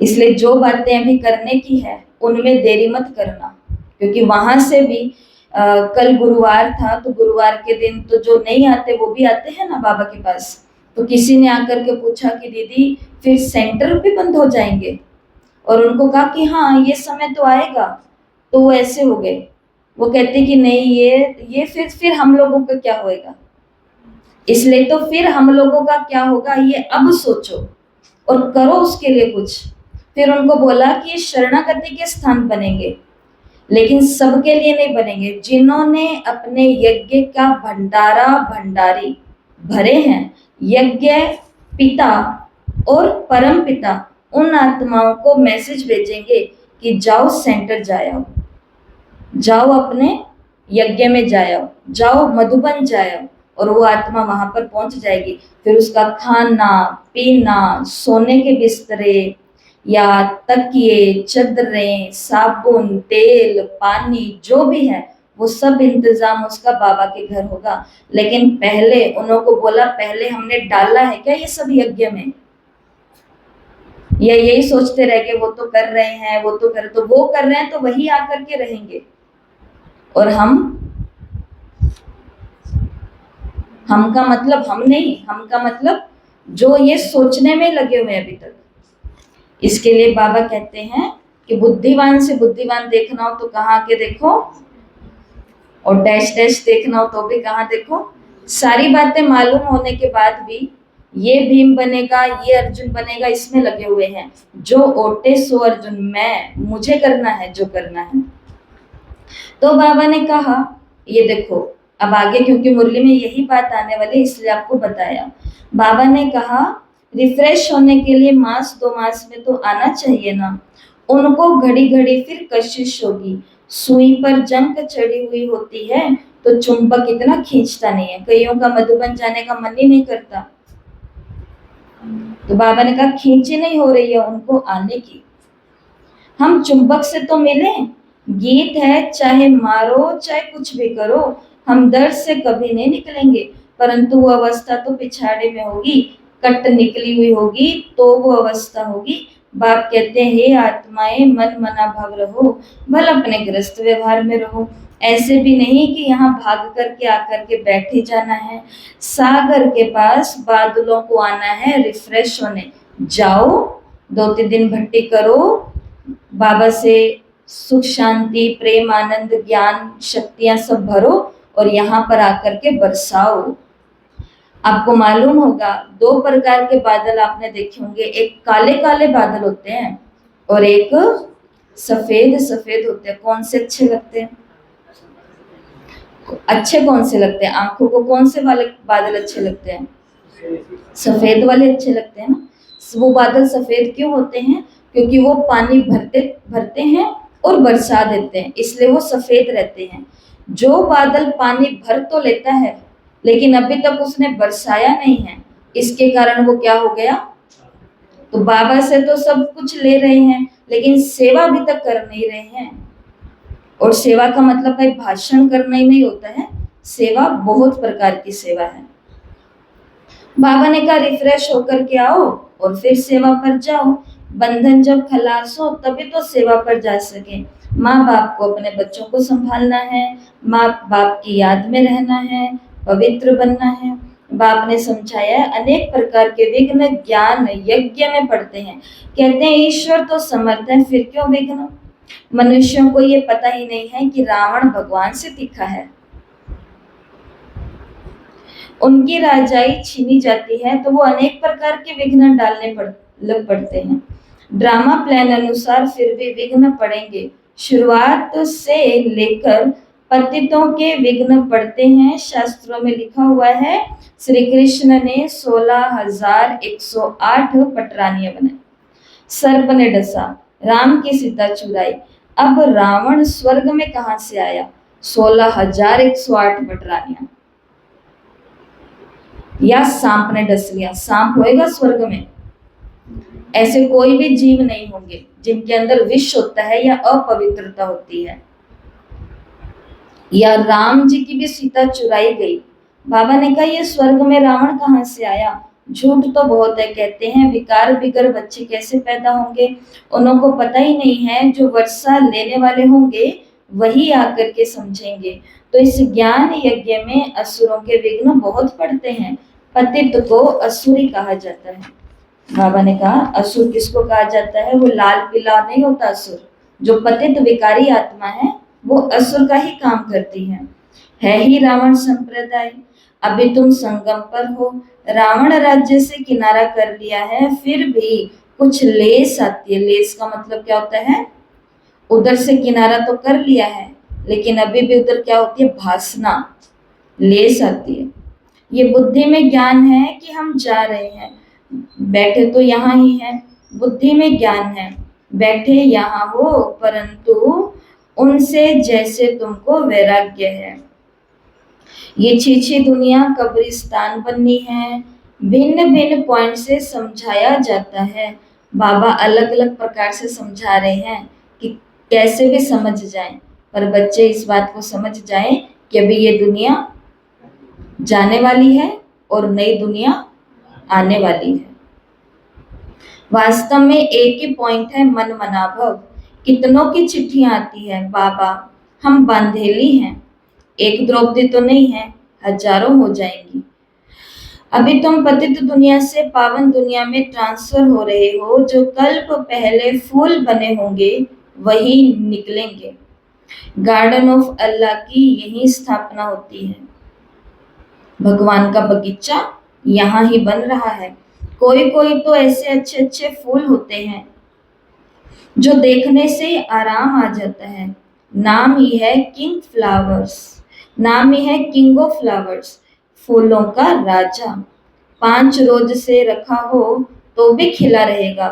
इसलिए जो बातें अभी करने की है उनमें देरी मत करना, क्योंकि वहां से भी कल गुरुवार था तो गुरुवार के दिन तो जो नहीं आते वो भी आते हैं ना बाबा के पास। तो किसी ने आकर के पूछा कि दीदी फिर सेंटर भी बंद हो जाएंगे, और उनको कहा कि हाँ ये समय तो आएगा। तो वो ऐसे हो गए, वो कहते कि नहीं ये फिर हम लोगों का क्या होएगा। इसलिए तो फिर हम लोगों का क्या होगा ये अब सोचो और करो उसके लिए कुछ। फिर उनको बोला कि ये शरणागति के स्थान बनेंगे, लेकिन सबके लिए नहीं बनेंगे। जिन्होंने अपने यज्ञ का भंडारी भरे हैं, यज्ञ पिता और परम पिता उन आत्माओं को मैसेज भेजेंगे कि जाओ सेंटर जाओ, जाओ अपने यज्ञ में जाओ, जाओ मधुबन जाओ, और वो आत्मा वहां पर पहुंच जाएगी। फिर उसका खाना पीना, सोने के बिस्तरे या तकिए चादरें साबुन तेल पानी जो भी है वो सब इंतजाम उसका बाबा के घर होगा। लेकिन पहले उन्होंने बोला पहले हमने डाला है क्या ये सब यज्ञ में, या यही सोचते रह गए वो तो कर रहे हैं वो तो कर, तो वो कर रहे हैं तो वही आकर के रहेंगे। और हम का मतलब हम नहीं, हम का मतलब जो ये सोचने में लगे हुए अभी तक। इसके लिए बाबा कहते हैं कि बुद्धिवान से बुद्धिवान देखना हो तो कहाँ के देखो, और डैश डैश देखना हो तो भी कहाँ देखो। सारी बातें मालूम होने के बाद भी ये भीम बनेगा ये अर्जुन बनेगा इसमें लगे हुए हैं। जो ओटे सो अर्जुन, मैं मुझे करना है जो करना है। तो बाबा ने कहा ये देखो अब आगे, क्योंकि मुरली में यही बात आने वाली इसलिए आपको बताया। बाबा ने कहा रिफ्रेश होने के लिए मास 2 मास में तो आना चाहिए ना। उनको घड़ी घड़ी फिर कशिश होगी, सुई पर जंग चढ़ी हुई होती है तो चुंबक इतना खींचता नहीं है। कईयों का मधुबन जाने का मन ही नहीं करता, तो बाबा ने कहा खींची नहीं हो रही है उनको आने की। हम चुंबक से तो मिले, गीत है चाहे मारो चाहे कुछ भी करो, हम दर्द से कभी नहीं निकलेंगे। परंतु वो अवस्था तो पिछाड़े में होगी, कट निकली हुई होगी तो वो अवस्था होगी। बाप कहते हैं हे आत्माएं मन मना भाव रहो, भल अपने ग्रस्त व्यवहार में रहो। ऐसे भी नहीं कि यहाँ भाग करके आकर के बैठ ही जाना है। सागर के पास बादलों को आना है रिफ्रेश होने, जाओ 2-3 दिन भट्टी करो, बाबा से सुख शांति प्रेम आनंद ज्ञान शक्तियां सब भरो और यहाँ पर आकर के बरसाओ। आपको मालूम होगा 2 प्रकार के बादल आपने देखे होंगे, एक काले काले बादल होते हैं और एक सफेद सफेद होते हैं। कौन से अच्छे लगते हैं? अच्छे कौन से लगते हैं? आंखों को कौन से वाले बादल अच्छे लगते हैं? सफेद वाले अच्छे लगते हैं ना। वो बादल सफेद क्यों होते हैं? क्योंकि वो पानी भरते हैं और बरसा देते हैं, इसलिए वो सफेद रहते हैं। जो बादल पानी भर तो लेता है लेकिन अभी तक उसने बरसाया नहीं है, इसके कारण वो क्या हो गया? तो बाबा से तो सब कुछ ले रहे हैं लेकिन सेवा अभी तक कर नहीं रहे हैं। और सेवा का मतलब भाई भाषण करना ही नहीं होता है, सेवा बहुत प्रकार की सेवा है। बाबा ने कहा रिफ्रेश होकर के आओ और फिर सेवा पर जाओ। बंधन जब खलास हो तभी तो सेवा पर जा सके। माँ बाप को अपने बच्चों को संभालना है, माँ बाप की याद में रहना है, पवित्र बनना है। बाप ने समझाया है अनेक प्रकार के विघ्न ज्ञान यज्ञ में पड़ते हैं। कहते हैं ईश्वर तो समर्थ है फिर क्यों विघ्न। मनुष्यों को ये पता ही नहीं है कि रावण भगवान से तीखा है, उनकी राजाई छीनी जाती है तो वो अनेक प्रकार के विघ्न डालने लग पड़ते हैं। ड्रामा प्लान अनुसार फिर भी विघ्न पड़ेंगे। शुरुआत से लेकर पतितों के विघ्न पड़ते हैं। शास्त्रों में लिखा हुआ है श्री कृष्ण ने 16,108 पटरानियां बनाई, सर्प ने डसा, राम की सीता चुराई। अब रावण स्वर्ग में कहां से आया? 16,108 पटरानियां। या सांप ने डस लिया, सांप होएगा स्वर्ग में? ऐसे कोई भी जीव नहीं होंगे जिनके अंदर विष होता है या अपवित्रता होती है। या राम जी की भी सीता चुराई गई, बाबा ने कहा ये स्वर्ग में रावण कहाँ से आया? झूठ तो बहुत है, कहते हैं विकार बिगर बच्चे कैसे पैदा होंगे, उनको पता ही नहीं है, जो वर्षा लेने वाले होंगे वही आकर के समझेंगे। तो इस ज्ञान यज्ञ में असुरों के विघ्न बहुत पड़ते हैं, पतित को असुरी कहा जाता है। बाबा ने कहा असुर किसको कहा जाता है? वो लाल पीला नहीं होता असुर, जो पतित विकारी आत्मा है वो असुर का ही काम करती है ही रावण संप्रदाय। अभी तुम संगम पर हो, रावण राज्य से किनारा कर लिया है, फिर भी कुछ लेस आती है। लेस का मतलब क्या होता है? उधर से किनारा तो कर लिया है, लेकिन अभी भी उधर क्या होती है? भासना, लेस आती है। ये बुद्धि में ज्ञान है कि हम जा रहे हैं, बैठे तो यहाँ ही हैं, बुद्धि में ज्ञान है बैठे यहाँ हो, परंतु उनसे जैसे तुमको वैराग्य है। ये छीछी दुनिया कब्रिस्तान बननी है, भिन्न भिन्न पॉइंट से समझाया जाता है। बाबा अलग अलग प्रकार से समझा रहे हैं कि कैसे भी समझ जाएं, पर बच्चे इस बात को समझ जाएं कि अभी ये दुनिया जाने वाली है और नई दुनिया आने वाली है। वास्तव में एक ही पॉइंट है, मन मनाभव। कितनों की चिट्ठियां आती है, बाबा हम बांधेली हैं, एक द्रौपदी तो नहीं है, हजारों हो जाएंगी। अभी तुम पतित दुनिया से पावन दुनिया में ट्रांसफर हो रहे हो, जो कल्प पहले फूल बने होंगे वही निकलेंगे। गार्डन ऑफ अल्लाह की यही स्थापना होती है, भगवान का बगीचा यहाँ ही बन रहा है। कोई कोई तो ऐसे अच्छे अच्छे फूल होते हैं जो देखने से आराम आ जाता है। नाम ही है किंग फ्लावर्स, नाम ही है किंग ऑफ फ्लावर्स, फूलों का राजा। 5 रोज से रखा हो तो भी खिला रहेगा,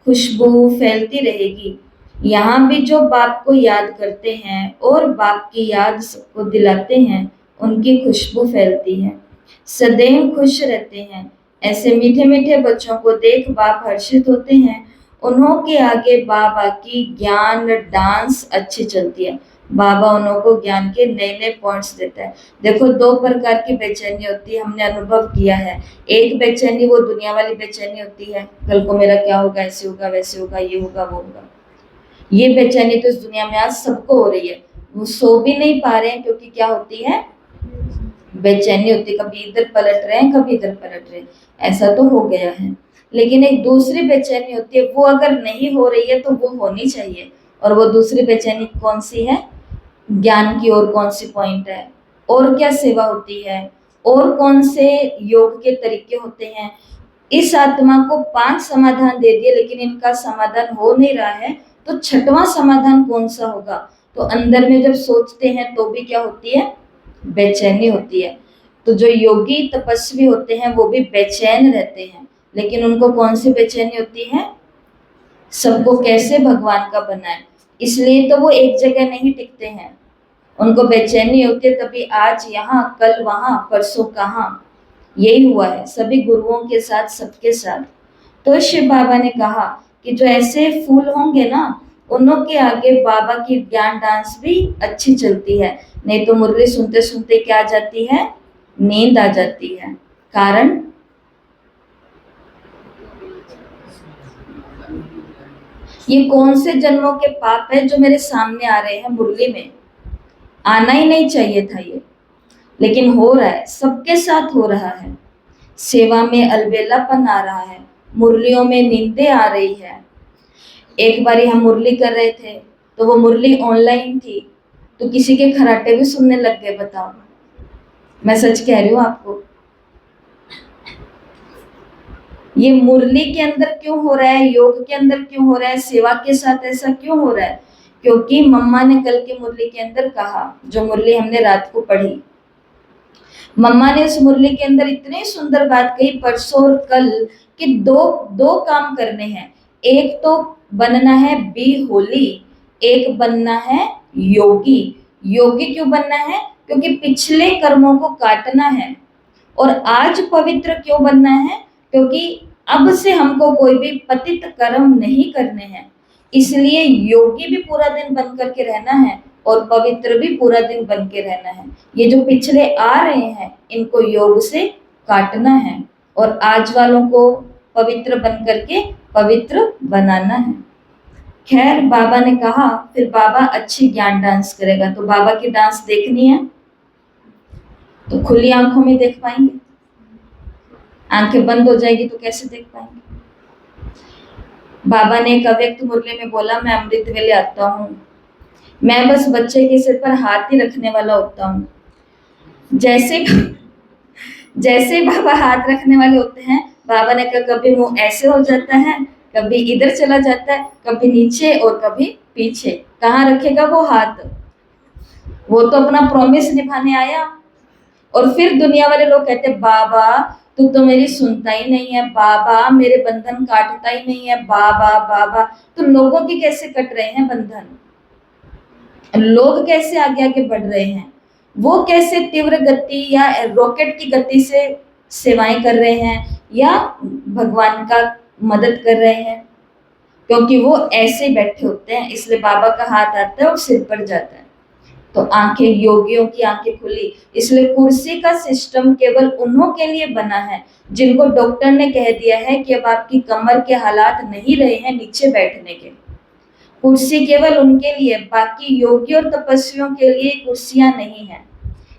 खुशबू फैलती रहेगी। यहाँ भी जो बाप को याद करते हैं और बाप की याद सबको दिलाते हैं, उनकी खुशबू फैलती है, सदैव खुश रहते हैं। ऐसे मीठे मीठे बच्चों को देख बाप हर्षित होते हैं। उन्हों के आगे बाबा की ज्ञान डांस अच्छी चलती है। बाबा उन्हों को ज्ञान के नए नए पॉइंट्स देता है। देखो 2 प्रकार की बेचैनी होती है, हमने अनुभव किया है। एक बेचैनी वो दुनिया वाली बेचैनी होती है, कल को मेरा क्या होगा, ऐसे होगा वैसे होगा, ये होगा वो होगा। ये बेचैनी तो इस दुनिया में आज सबको हो रही है, वो सो भी नहीं पा रहे हैं क्योंकि क्या होती है? बेचैनी होती, कभी इधर पलट रहे हैं कभी इधर पलट रहे हैं, ऐसा तो हो गया है। लेकिन एक दूसरी बेचैनी होती है, वो अगर नहीं हो रही है तो वो होनी चाहिए। और वो दूसरी बेचैनी कौन सी है? ज्ञान की ओर कौन सी पॉइंट है, और क्या सेवा होती है, और कौन से योग के तरीके होते हैं। इस आत्मा को 5 समाधान दे दिए, लेकिन इनका समाधान हो नहीं रहा है, तो 6वां समाधान कौन सा होगा? तो अंदर में जब सोचते हैं तो भी क्या होती है? बेचैनी होती है। तो जो योगी तपस्वी होते हैं वो भी बेचैन रहते हैं, लेकिन उनको कौन सी बेचैनी होती है? सबको कैसे भगवान का बनाए, इसलिए तो वो एक जगह नहीं टिकते हैं, उनको बेचैनी होती है। तभी आज यहाँ कल वहां परसों कहाँ, यही हुआ है सभी गुरुओं के साथ, सबके साथ। तो शिव बाबा ने कहा कि जो ऐसे फूल होंगे ना, उन्हों के आगे बाबा की ज्ञान डांस भी अच्छी चलती है, नहीं तो मुरली सुनते सुनते क्या आ जाती है? नींद आ जाती है। कारण ये कौन से जन्मों के पाप है जो मेरे सामने आ रहे हैं मुरली में? आना ही नहीं चाहिए था ये, लेकिन हो रहा है, सबके साथ हो रहा है। सेवा में अलबेलापन आ रहा है, मुरलियों में नींदें आ रही है। एक बारी हम मुरली कर रहे थे तो वो मुरली ऑनलाइन थी, तो किसी के खराटे भी सुनने लग गए। बताओ, मैं सच कह रही हूँ आपको। ये मुरली के अंदर क्यों हो रहा है, योग के अंदर क्यों हो रहा है, सेवा के साथ ऐसा क्यों हो रहा है? क्योंकि मम्मा ने कल की मुरली के अंदर कहा, जो मुरली हमने रात को पढ़ी, मम्मा ने उस मुरली के अंदर इतनी सुंदर बात कही परसों और कल, कि दो काम करने हैं। एक तो बनना है बी होली, एक बनना है योगी। योगी क्यों बनना है? क्योंकि पिछले कर्मों को काटना है, और आज पवित्र क्यों बनना है? क्योंकि अब से हमको कोई भी पतित कर्म नहीं करने हैं, इसलिए योगी भी पूरा दिन बन करके रहना है और पवित्र भी पूरा दिन बन के रहना है। ये जो पिछले आ रहे हैं इनको योग से काटना है और आज वालों को पवित्र बन करके पवित्र बनाना है। खैर बाबा ने कहा फिर बाबा अच्छी ज्ञान डांस करेगा, तो बाबा की डांस देखनी है तो खुली आंखों में देख पाएंगे, आंखें बंद हो जाएगी तो कैसे देख पाएंगे? बाबा ने एक अव्यक्त मुरली में बोला, मैं अमृत वेले आता हूँ, मैं बस बच्चे के सिर पर हाथ ही रखने वाला होता हूँ। जैसे बाबा हाथ रखने वाले होते हैं, बाबा ने कहा कभी मुंह ऐसे हो जाता है, कभी इधर चला जाता है, कभी नीचे और कभी पीछे। कहाँ रखेगा वो हाथ? वो तो अपना प्रॉमिस निभाने आया। और फिर दुनिया वाले लोग कहते बाबा तू तो मेरी सुनता ही नहीं है, बाबा मेरे बंधन काटता ही नहीं है, बाबा बाबा। तो लोगों के कैसे कट रहे हैं बंधन? लोग कैसे आगे आगे बढ़ रहे हैं? वो कैसे तीव्र गति या रॉकेट की गति से सेवाएं कर रहे हैं या भगवान का मदद कर रहे हैं? क्योंकि वो ऐसे बैठे होते हैं, इसलिए बाबा का हाथ आता है और सिर पर जाता है। तो आंखें, योगियों की आंखें खुली। इसलिए कुर्सी का सिस्टम केवल उन्हों के लिए बना है जिनको डॉक्टर ने कह दिया है कि अब आपकी कमर के हालात नहीं रहे हैं नीचे बैठने के। कुर्सी केवल उनके लिए, बाकी योगी और तपस्वियों के लिए कुर्सियां नहीं है।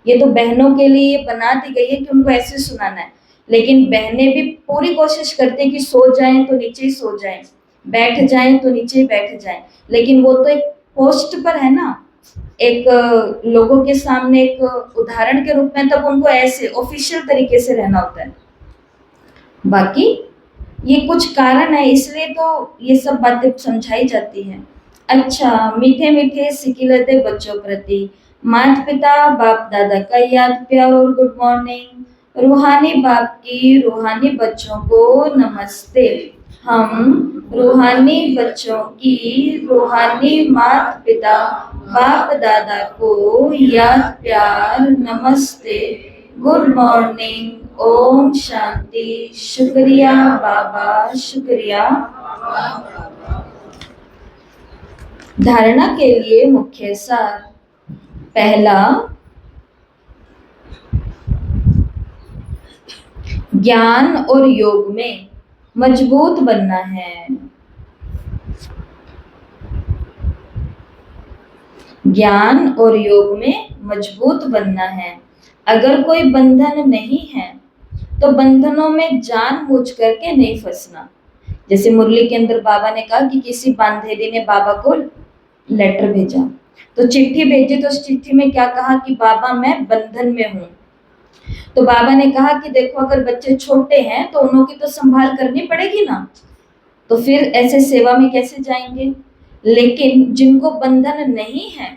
ये तो बहनों के लिए बना दी गई है कि उनको ऐसे सुनाना है, लेकिन बहनें भी पूरी कोशिश करती हैं कि सो जाएं तो नीचे ही सो जाएं, बैठ जाएं तो नीचे ही बैठ जाएं। लेकिन वो तो एक पोस्ट पर है ना, एक लोगों के सामने एक उदाहरण के रूप में, तब उनको ऐसे ऑफिशियल तरीके से रहना होता है। बाकी ये कुछ कारण है, इसलिए तो ये सब बातें समझाई जाती हैं। अच्छा, मीठे मीठे सिकिलते बच्चों प्रति माता पिता बाप दादा का याद प्यार और गुड मॉर्निंग। रूहानी बाप की रूहानी बच्चों को नमस्ते। हम रूहानी बच्चों की रूहानी माता पिता बाप दादा को याद प्यार नमस्ते, गुड मॉर्निंग, ओम शांति, शुक्रिया बाबा, शुक्रिया। धारणा के लिए मुख्य सार। पहला, ज्ञान और योग में मजबूत बनना है। ज्ञान और योग में मजबूत बनना है। अगर कोई बंधन नहीं है तो बंधनों में जानबूझ करके नहीं फंसना। जैसे मुरली के अंदर बाबा ने कहा कि किसी बांधेरी ने बाबा को लेटर भेजा, तो चिट्ठी भेजी, तो उस चिट्ठी में क्या कहा कि बाबा मैं बंधन में हूँ। तो बाबा ने कहा कि देखो अगर बच्चे छोटे हैं तो उन्हों की तो संभाल करनी पड़ेगी ना, तो फिर ऐसे सेवा में कैसे जाएंगे। लेकिन जिनको बंधन नहीं है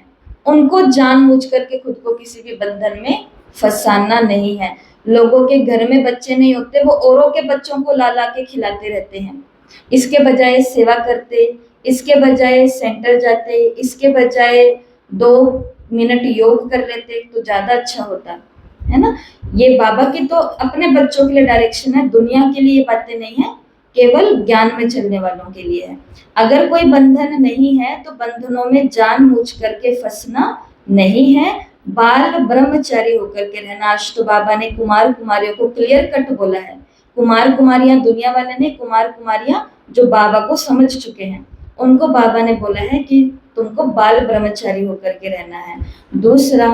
उनको जानबूझ करके खुद को किसी भी बंधन में फंसाना नहीं है। लोगों के घर में बच्चे नहीं होते, वो औरों के बच्चों को ला ला के खिलाते रहते हैं। इसके बजाय सेवा करते, इसके बजाय सेंटर जाते, इसके बजाय 2 मिनट योग कर लेते तो ज्यादा अच्छा होता है ना। ये बाबा की तो अपने बच्चों के लिए डायरेक्शन है, दुनिया के लिए बातें नहीं है, केवल ज्ञान में चलने वालों के लिए है। अगर कोई बंधन नहीं है तो बंधनों में जानबूझ करके फंसना नहीं है, बाल ब्रह्मचारी होकर के रहना। आज तो बाबा ने कुमार कुमारियों को क्लियर कट बोला है। कुमार कुमारियां दुनिया वाले ने, कुमार कुमारियां जो बाबा को समझ चुके हैं, उनको बाबा ने बोला है कि तुमको बाल ब्रह्मचारी होकर के रहना है। दूसरा,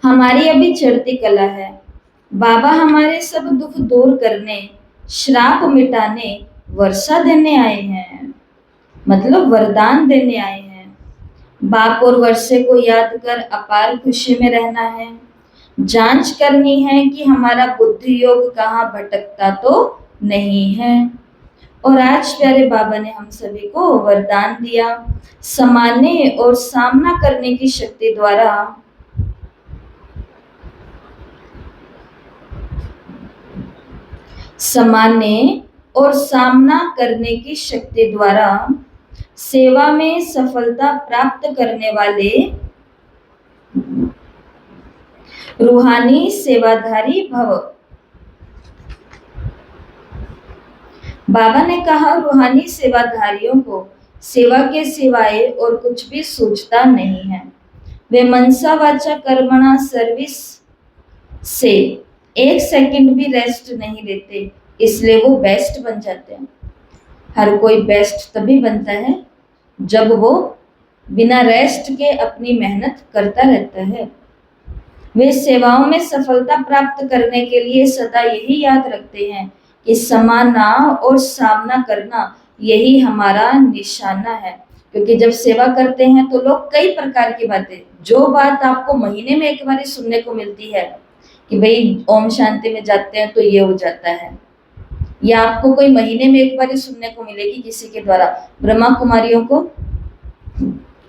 हमारी अभी चढ़ती कला है। बाबा हमारे सब दुख दूर करने, श्राप मिटाने, वर्षा देने आए हैं, मतलब वरदान देने आए हैं। बाप और वर्षे को याद कर अपार खुशी में रहना है। जांच करनी है कि हमारा बुद्धि योग कहाँ भटकता तो नहीं है। और आज प्यारे बाबा ने हम सभी को वरदान दिया, समाने और सामना करने की शक्ति द्वारा समाने और सामना करने की शक्ति द्वारा सेवा में सफलता प्राप्त करने वाले रूहानी सेवाधारी भव। बाबा ने कहा रूहानी सेवाधारियों को सेवा के सिवाय और कुछ भी सूझता नहीं है। वे मनसा वाचा कर्मणा सर्विस से एक सेकंड भी रेस्ट नहीं लेते, इसलिए वो बेस्ट बन जाते हैं। हर कोई बेस्ट तभी बनता है जब वो बिना रेस्ट के अपनी मेहनत करता रहता है। वे सेवाओं में सफलता प्राप्त करने के लिए सदा यही याद रखते हैं कि समाना और सामना करना यही हमारा निशाना है। क्योंकि जब सेवा करते हैं तो लोग कई प्रकार की बातें, जो बात आपको महीने में एक बार सुनने को मिलती है कि भाई ओम शांति में जाते हैं तो ये हो जाता है, या आपको कोई महीने में एक बार सुनने को मिलेगी किसी के द्वारा। ब्रह्मा कुमारियों को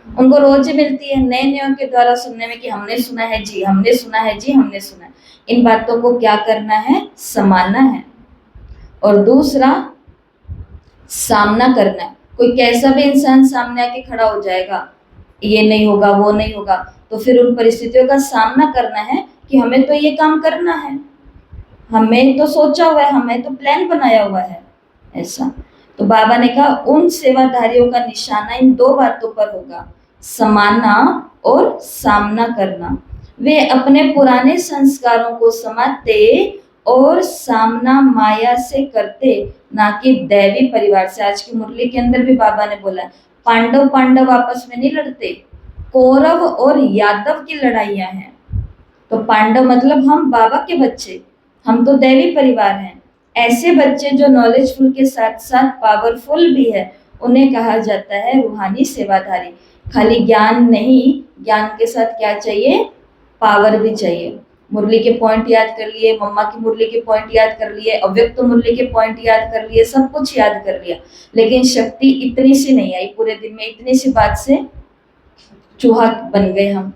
उनको रोज मिलती है नए नए के द्वारा सुनने में कि हमने सुना है जी, हमने सुना है जी, हमने सुना है। इन बातों को क्या करना है? समाना है। और दूसरा सामना करना है। कोई कैसा भी इंसान सामने आके खड़ा हो जाएगा, ये नहीं होगा, वो नहीं होगा, तो फिर उन परिस्थितियों का सामना करना है कि हमें तो ये काम करना है, हमें तो सोचा हुआ है, हमें तो प्लान बनाया हुआ है, ऐसा। तो बाबा ने कहा उन सेवाधारियों का निशाना इन दो बातों पर होगा, समाना और सामना करना। वे अपने पुराने संस्कारों को समाते और सामना माया से करते, ना कि दैवी परिवार से। आज की मुरली के अंदर भी बाबा ने बोला पांडव पांडव आपस में नहीं लड़ते, कौरव और यादव की लड़ाइयां हैं। तो पांडव मतलब हम बाबा के बच्चे, हम तो दैवी परिवार हैं। ऐसे बच्चे जो नॉलेजफुल के साथ साथ पावरफुल भी है, उन्हें कहा जाता है रूहानी सेवाधारी। खाली ज्ञान नहीं, ज्ञान के साथ क्या चाहिए? पावर भी चाहिए। मुरली के पॉइंट याद कर लिए, मम्मा की मुरली के पॉइंट याद कर लिए, अव्यक्त मुरली के पॉइंट याद कर लिए, सब कुछ याद कर लिया, लेकिन शक्ति इतनी सी नहीं आई पूरे दिन में। इतनी सी बात से चूहा बन गए हम।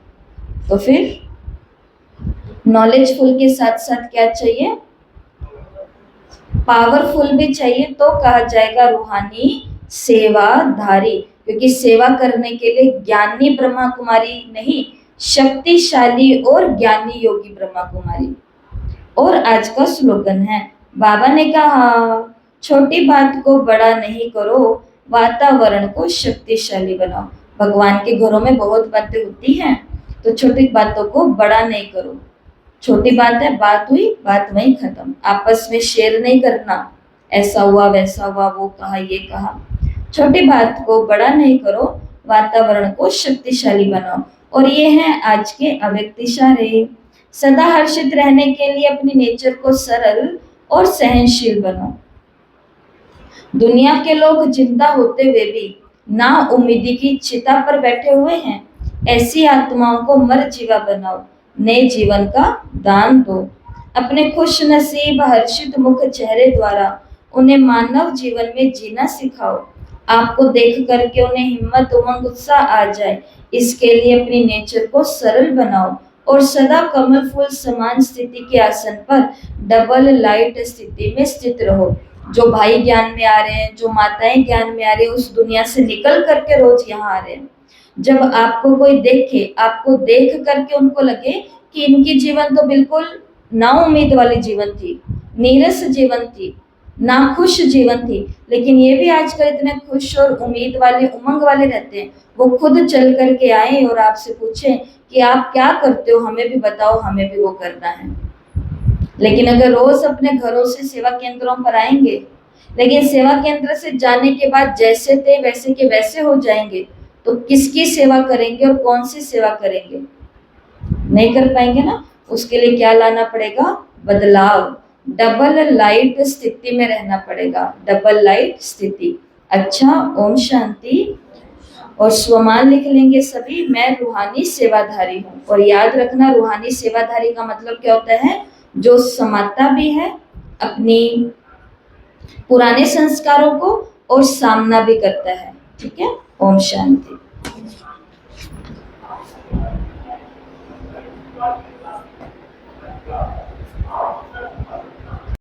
तो फिर नॉलेजफुल के साथ साथ क्या चाहिए? पावरफुल भी चाहिए, तो कहा जाएगा रूहानी सेवाधारी। क्योंकि सेवा करने के लिए ज्ञानी ब्रह्मा कुमारी नहीं, शक्तिशाली और ज्ञानी योगी ब्रह्मा कुमारी। और आज का स्लोगन है, बाबा ने कहा छोटी बात को बड़ा नहीं करो, वातावरण को शक्तिशाली बनाओ। भगवान के घरों में बहुत बातें होती हैं, तो छोटी बातों को बड़ा नहीं करो। छोटी बात है, बात हुई, बात वहीं खत्म। आपस में शेयर नहीं करना, ऐसा हुआ वैसा हुआ, वो कहा ये कहा। छोटी बात को बड़ा नहीं करो, वातावरण को शक्तिशाली बनाओ। और ये है आज के अव्यक्त इशारे। सदा हर्षित रहने के लिए अपनी नेचर को सरल और सहनशील बनाओ। दुनिया के लोग जिंदा होते हुए भी ना उम्मीदी की चिता पर बैठे हुए हैं, ऐसी आत्माओं को मर जीवा बनाओ, नए जीवन का दान दो। अपने खुश नसीब हर्षित मुख चेहरे द्वारा उन्हें मानव जीवन में जीना सिखाओ। आपको देख करके उन्हें हिम्मत उमंग उत्साह आ जाए, इसके लिए अपनी नेचर को सरल बनाओ और सदा कमल फूल समान स्थिति के आसन पर डबल लाइट स्थिति में स्थित रहो। जो भाई ज्ञान में आ रहे हैं, जो माताएं ज्ञान में आ रही हैं, उस दुनिया से निकल करके रोज यहाँ आ रहे हैं। जब आपको कोई देखे, आपको देख करके उनको लगे कि इनकी जीवन तो बिल्कुल ना उम्मीद वाली जीवन थी, नीरस जीवन थी, ना खुश जीवन थी, लेकिन ये भी आजकल इतने खुश और उम्मीद वाले, उमंग वाले रहते हैं। वो खुद चल करके आए और आपसे पूछें कि आप क्या करते हो, हमें भी बताओ, हमें भी वो करना है। लेकिन अगर रोज अपने घरों से सेवा केंद्रों पर आएंगे, लेकिन सेवा केंद्र से जाने के बाद जैसे थे वैसे के वैसे हो जाएंगे, तो किसकी सेवा करेंगे और कौन सी सेवा करेंगे? नहीं कर पाएंगे ना। उसके लिए क्या लाना पड़ेगा? बदलाव। डबल लाइट स्थिति में रहना पड़ेगा, डबल लाइट स्थिति। अच्छा, ओम शांति। और स्वमान लिख लेंगे सभी, मैं रूहानी सेवाधारी हूँ। और याद रखना, रूहानी सेवाधारी का मतलब क्या होता है? जो समाता भी है अपनी पुराने संस्कारों को और सामना भी करता है। ठीक है, ओम शांति।